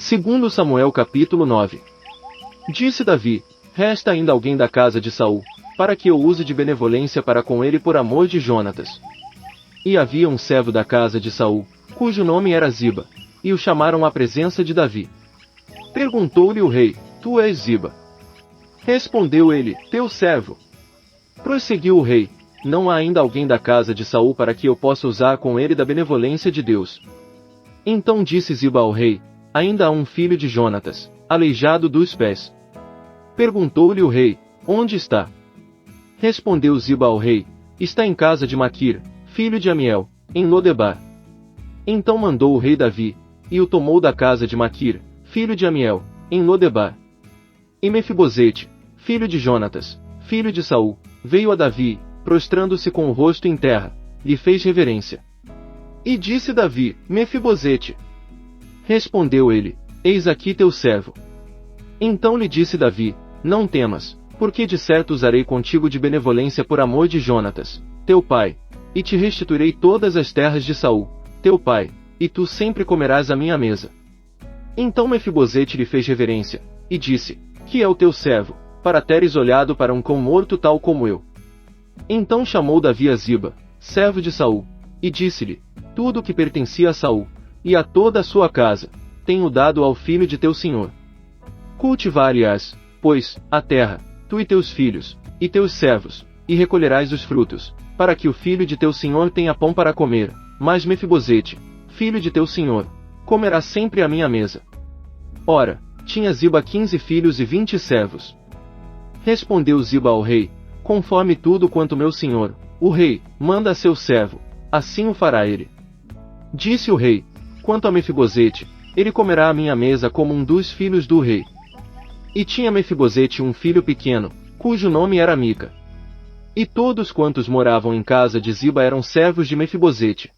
Segundo Samuel capítulo 9. Disse Davi: resta ainda alguém da casa de Saul, para que eu use de benevolência para com ele por amor de Jonatas. E havia um servo da casa de Saul, cujo nome era Ziba, e o chamaram à presença de Davi. Perguntou-lhe o rei: tu és Ziba? Respondeu ele: teu servo. Prosseguiu o rei: não há ainda alguém da casa de Saul para que eu possa usar com ele da benevolência de Deus. Então disse Ziba ao rei: ainda há um filho de Jonatas, aleijado dos pés. Perguntou-lhe o rei: onde está? Respondeu Ziba ao rei: está em casa de Maquir, filho de Amiel, em Lodebar. Então mandou o rei Davi, e o tomou da casa de Maquir, filho de Amiel, em Lodebar. E Mefibosete, filho de Jonatas, filho de Saul, veio a Davi, prostrando-se com o rosto em terra, lhe fez reverência. E disse Davi: Mefibosete. Respondeu ele: eis aqui teu servo. Então lhe disse Davi: não temas, porque de certo usarei contigo de benevolência por amor de Jonatas, teu pai, e te restituirei todas as terras de Saul, teu pai, e tu sempre comerás à minha mesa. Então Mefibosete lhe fez reverência, e disse: que é o teu servo, para teres olhado para um cão morto tal como eu? Então chamou Davi a Ziba, servo de Saul, e disse-lhe: tudo o que pertencia a Saul, e a toda a sua casa, tenho dado ao filho de teu senhor. Cultivar-lhe-ás, pois, a terra, tu e teus filhos, e teus servos, e recolherás os frutos, para que o filho de teu senhor tenha pão para comer, mas Mefibosete, filho de teu senhor, comerá sempre à minha mesa. Ora, tinha Ziba 15 filhos e 20 servos. Respondeu Ziba ao rei: conforme tudo quanto meu senhor, o rei, manda a seu servo, assim o fará ele. Disse o rei: quanto a Mefibosete, ele comerá à minha mesa como um dos filhos do rei. E tinha Mefibosete um filho pequeno, cujo nome era Mica. E todos quantos moravam em casa de Ziba eram servos de Mefibosete.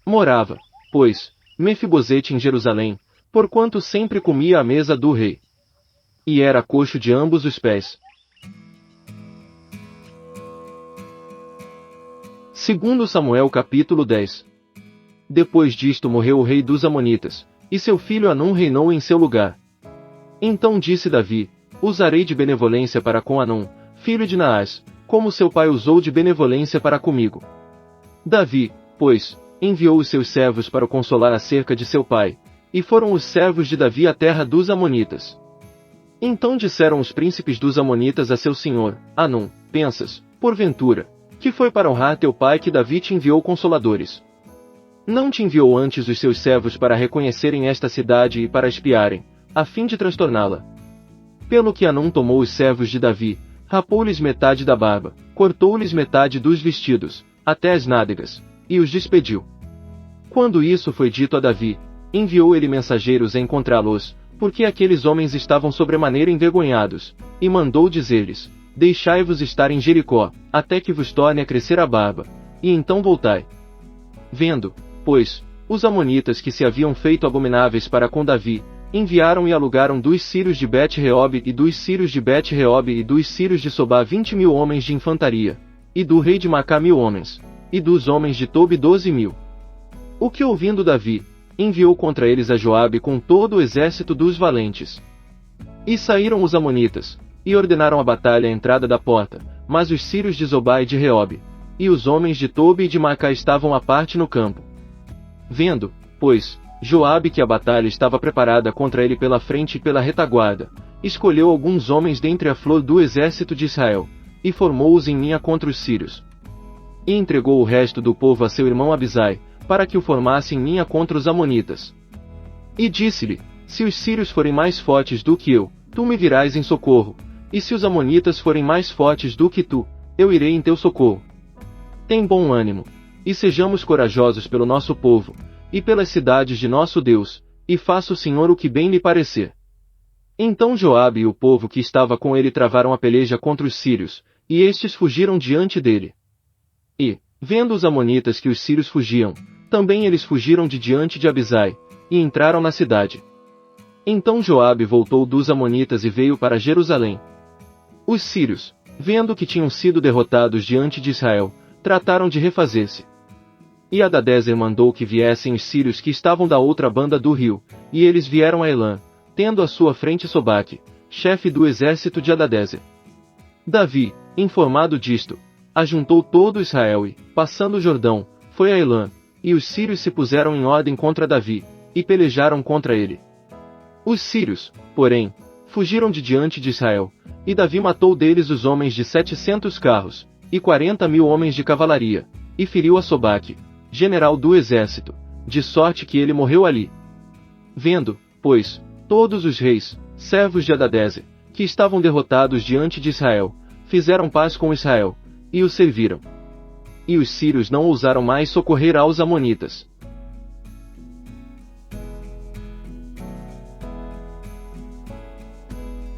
Morava, pois, Mefibosete em Jerusalém, porquanto sempre comia à mesa do rei. E era coxo de ambos os pés. Segundo Samuel capítulo 10. Depois disto morreu o rei dos Amonitas, e seu filho Hanum reinou em seu lugar. Então disse Davi: usarei de benevolência para com Hanum, filho de Naás, como seu pai usou de benevolência para comigo. Davi, pois, enviou os seus servos para o consolar acerca de seu pai, e foram os servos de Davi à terra dos Amonitas. Então disseram os príncipes dos Amonitas a seu senhor: Hanum, pensas, porventura, que foi para honrar teu pai que Davi te enviou consoladores? Não te enviou antes os seus servos para reconhecerem esta cidade e para espiarem, a fim de transtorná-la? Pelo que Hanum tomou os servos de Davi, rapou-lhes metade da barba, cortou-lhes metade dos vestidos, até as nádegas, e os despediu. Quando isso foi dito a Davi, enviou ele mensageiros a encontrá-los, porque aqueles homens estavam sobremaneira envergonhados, e mandou dizer-lhes: deixai-vos estar em Jericó, até que vos torne a crescer a barba, e então voltai. Vendo, pois, os amonitas que se haviam feito abomináveis para com Davi, enviaram e alugaram dos sírios de Bet-Reob e dos sírios de Bet-Reob e dos sírios de Sobá 20.000 homens de infantaria, e do rei de Macá 1.000 homens, e dos homens de Tobi 12.000. O que ouvindo Davi, enviou contra eles a Joabe com todo o exército dos valentes. E saíram os amonitas, e ordenaram a batalha à entrada da porta, mas os sírios de Zobá e de Reob, e os homens de Tobi e de Macá estavam à parte no campo. Vendo, pois, Joabe que a batalha estava preparada contra ele pela frente e pela retaguarda, escolheu alguns homens dentre a flor do exército de Israel, e formou-os em linha contra os sírios. E entregou o resto do povo a seu irmão Abisai, para que o formasse em linha contra os amonitas. E disse-lhe: se os sírios forem mais fortes do que eu, tu me virás em socorro, e se os amonitas forem mais fortes do que tu, eu irei em teu socorro. Tem bom ânimo, e sejamos corajosos pelo nosso povo, e pelas cidades de nosso Deus, e faça o Senhor o que bem lhe parecer. Então Joabe e o povo que estava com ele travaram a peleja contra os sírios, e estes fugiram diante dele. E, vendo os amonitas que os sírios fugiam, também eles fugiram de diante de Abisai, e entraram na cidade. Então Joabe voltou dos amonitas e veio para Jerusalém. Os sírios, vendo que tinham sido derrotados diante de Israel, trataram de refazer-se. E Hadadezer mandou que viessem os sírios que estavam da outra banda do rio, e eles vieram a Elã, tendo à sua frente Sobaque, chefe do exército de Hadadezer. Davi, informado disto, ajuntou todo Israel e, passando o Jordão, foi a Elã, e os sírios se puseram em ordem contra Davi, e pelejaram contra ele. Os sírios, porém, fugiram de diante de Israel, e Davi matou deles os homens de 700 carros, e 40.000 homens de cavalaria, e feriu a Sobaque, general do exército, de sorte que ele morreu ali. Vendo, pois, todos os reis, servos de Hadadezer, que estavam derrotados diante de Israel, fizeram paz com Israel, e o serviram. E os sírios não ousaram mais socorrer aos amonitas.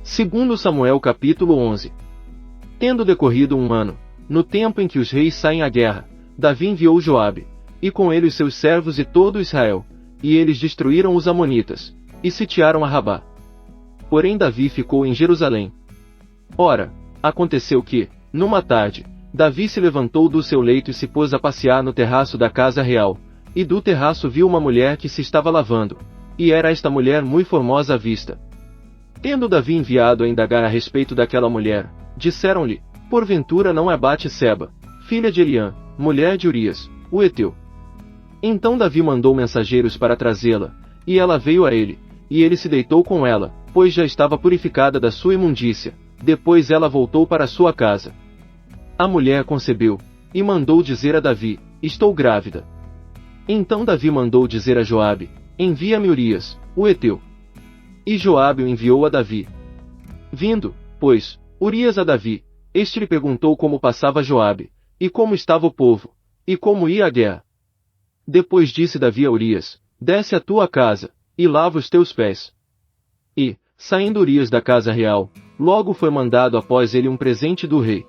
Segundo Samuel capítulo 11. Tendo decorrido um ano, no tempo em que os reis saem à guerra, Davi enviou Joabe, e com ele os seus servos e todo Israel, e eles destruíram os amonitas, e sitiaram a Rabá. Porém Davi ficou em Jerusalém. Ora, aconteceu que, numa tarde, Davi se levantou do seu leito e se pôs a passear no terraço da casa real, e do terraço viu uma mulher que se estava lavando, e era esta mulher muito formosa à vista. Tendo Davi enviado a indagar a respeito daquela mulher, disseram-lhe, porventura não é Batseba, filha de Eliã, mulher de Urias, o heteu. Então Davi mandou mensageiros para trazê-la, e ela veio a ele, e ele se deitou com ela, pois já estava purificada da sua imundícia. Depois ela voltou para sua casa. A mulher concebeu, e mandou dizer a Davi, estou grávida. Então Davi mandou dizer a Joabe, envia-me Urias, o heteu. E Joabe o enviou a Davi. Vindo, pois, Urias a Davi, este lhe perguntou como passava Joabe, e como estava o povo, e como ia a guerra. Depois disse Davi a Urias, desce à tua casa, e lava os teus pés. E, saindo Urias da casa real, logo foi mandado após ele um presente do rei.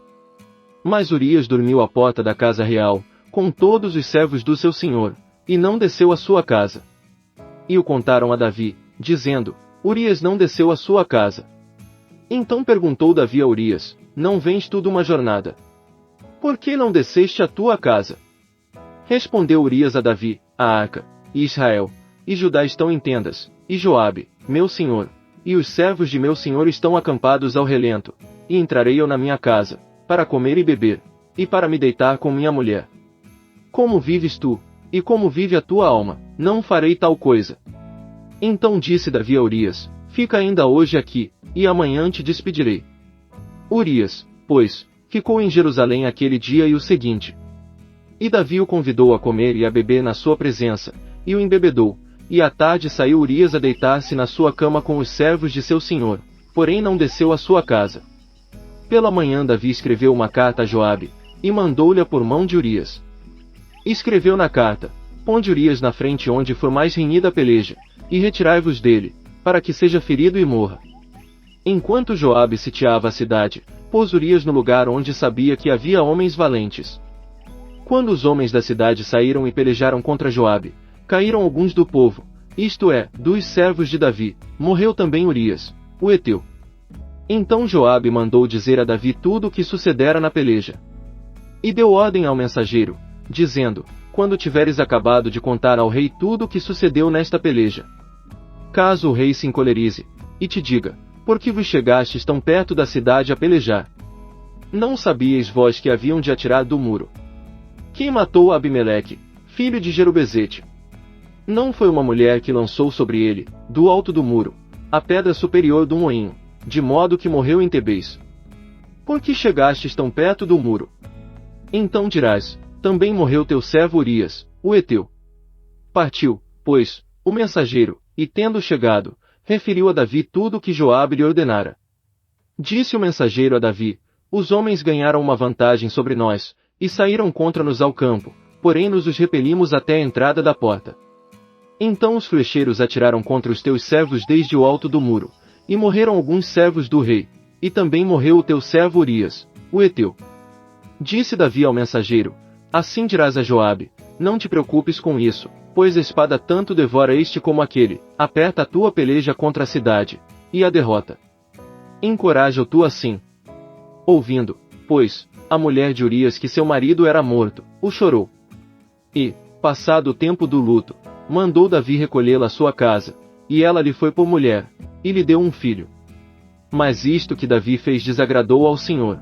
Mas Urias dormiu à porta da casa real, com todos os servos do seu senhor, e não desceu à sua casa. E o contaram a Davi, dizendo, Urias não desceu à sua casa. Então perguntou Davi a Urias, não vens tu de uma jornada? Por que não desceste à tua casa? Respondeu Urias a Davi, a Arca, e Israel, e Judá estão em tendas, e Joabe, meu senhor, e os servos de meu senhor estão acampados ao relento, e entrarei eu na minha casa, para comer e beber, e para me deitar com minha mulher. Como vives tu, e como vive a tua alma, não farei tal coisa. Então disse Davi a Urias, fica ainda hoje aqui, e amanhã te despedirei. Urias, pois, ficou em Jerusalém aquele dia e o seguinte. E Davi o convidou a comer e a beber na sua presença, e o embebedou, e à tarde saiu Urias a deitar-se na sua cama com os servos de seu senhor, porém não desceu à sua casa. Pela manhã Davi escreveu uma carta a Joabe, e mandou-lhe por mão de Urias. Escreveu na carta, ponde Urias na frente onde for mais renhida a peleja, e retirai-vos dele, para que seja ferido e morra. Enquanto Joabe sitiava a cidade, pôs Urias no lugar onde sabia que havia homens valentes. Quando os homens da cidade saíram e pelejaram contra Joabe, caíram alguns do povo, isto é, dos servos de Davi, morreu também Urias, o heteu. Então Joabe mandou dizer a Davi tudo o que sucedera na peleja. E deu ordem ao mensageiro, dizendo, quando tiveres acabado de contar ao rei tudo o que sucedeu nesta peleja. Caso o rei se encolerize, e te diga, por que vos chegastes tão perto da cidade a pelejar? Não sabíeis vós que haviam de atirar do muro? Quem matou Abimeleque, filho de Jerubezete? Não foi uma mulher que lançou sobre ele, do alto do muro, a pedra superior do moinho, de modo que morreu em Tebês. Por que chegastes tão perto do muro? Então dirás, também morreu teu servo Urias, o heteu. Partiu, pois, o mensageiro, e tendo chegado, referiu a Davi tudo o que Joabe lhe ordenara. Disse o mensageiro a Davi, os homens ganharam uma vantagem sobre nós, e saíram contra-nos ao campo, porém nos os repelimos até a entrada da porta. Então os flecheiros atiraram contra os teus servos desde o alto do muro, e morreram alguns servos do rei, e também morreu o teu servo Urias, o heteu. Disse Davi ao mensageiro, assim dirás a Joabe, não te preocupes com isso, pois a espada tanto devora este como aquele, aperta a tua peleja contra a cidade, e a derrota. Encoraja-o tu assim. Ouvindo, pois, a mulher de Urias que seu marido era morto, o chorou. E, passado o tempo do luto, mandou Davi recolhê-la à sua casa, e ela lhe foi por mulher, e lhe deu um filho. Mas isto que Davi fez desagradou ao Senhor.